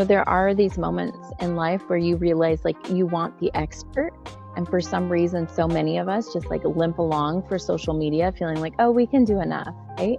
there are these moments in life where you realize like you want the expert. And for some reason, so many of us just like limp along for social media, feeling like, oh, we can do enough, right?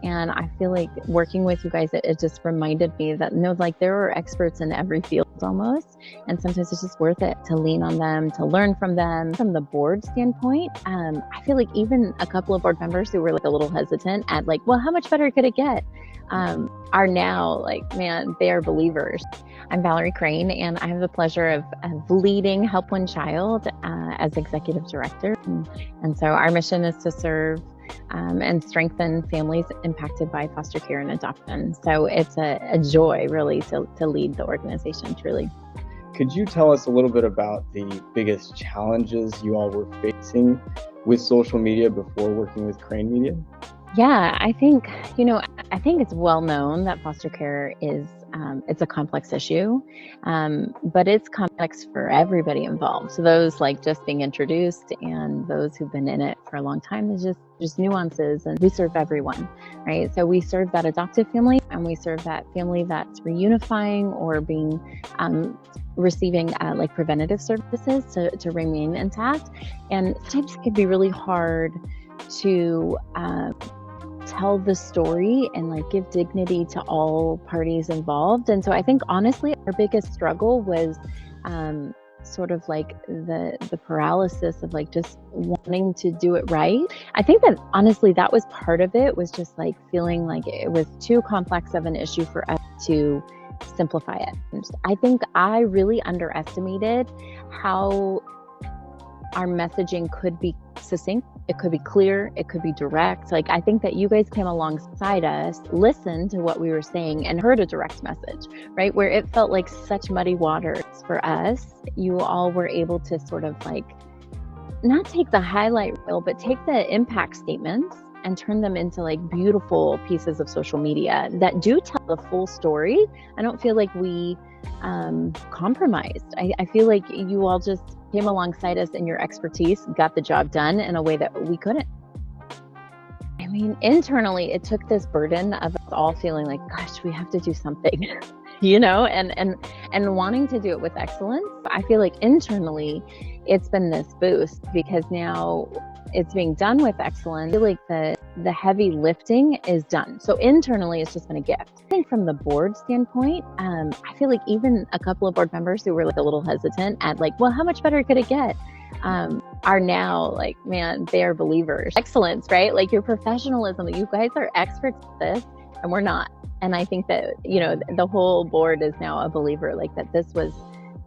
And I feel like working with you guys, it just reminded me that no, like there are experts in every field almost. And sometimes it's just worth it to lean on them, to learn from them. From the board standpoint, I feel like even a couple of board members who were like a little hesitant at like, well, how much better could it get? Are now like, man, they are believers. I'm Valerie Crane, and I have the pleasure of leading Help One Child as executive director. And so our mission is to serve and strengthen families impacted by foster care and adoption. So it's a joy really to lead the organization, truly. Could you tell us a little bit about the biggest challenges you all were facing with social media before working with Crane Media? Yeah, I think it's well known that foster care is it's a complex issue, but it's complex for everybody involved. So those like just being introduced and those who've been in it for a long time, there's just nuances, and we serve everyone, right? So we serve that adoptive family, and we serve that family that's reunifying or being receiving like preventative services to remain intact. And sometimes it can be really hard to tell the story and like give dignity to all parties involved. And so I think honestly, our biggest struggle was sort of like the paralysis of like just wanting to do it right. I think that honestly, that was part of it, was just like feeling like it was too complex of an issue for us to simplify it. And I think I really underestimated how our messaging could be succinct, it could be clear, it could be direct. Like, I think that you guys came alongside us, listened to what we were saying, and heard a direct message, right? Where it felt like such muddy waters for us, you all were able to sort of like, not take the highlight reel, but take the impact statements and turn them into like beautiful pieces of social media that do tell the full story. I don't feel like we compromised. I feel like you all just came alongside us, and your expertise got the job done in a way that we couldn't. I mean, internally, it took this burden of us all feeling like, gosh, we have to do something, and wanting to do it with excellence. I feel like internally, it's been this boost because now it's being done with excellence. I feel like the heavy lifting is done. So internally, it's just been a gift. I think from the board standpoint, I feel like even a couple of board members who were like a little hesitant at like, well, how much better could it get? Are now like, man, they are believers. Excellence, right? Like your professionalism, you guys are experts at this and we're not. And I think that, the whole board is now a believer, like that this was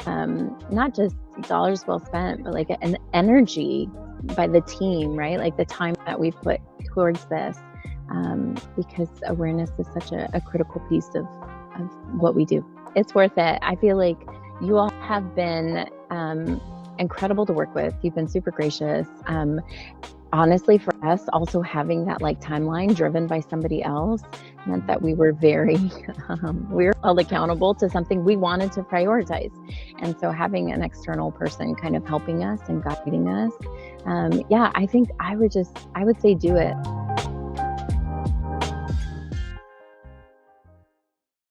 not just dollars well spent, but like an energy by the team, right? Like the time that we put towards this, because awareness is such a critical piece of what we do. It's worth it. I feel like you all have been incredible to work with. You've been super gracious. Honestly, for us, also having that like timeline driven by somebody else meant that we were we were held accountable to something we wanted to prioritize. And so having an external person kind of helping us and guiding us, I think I would say do it.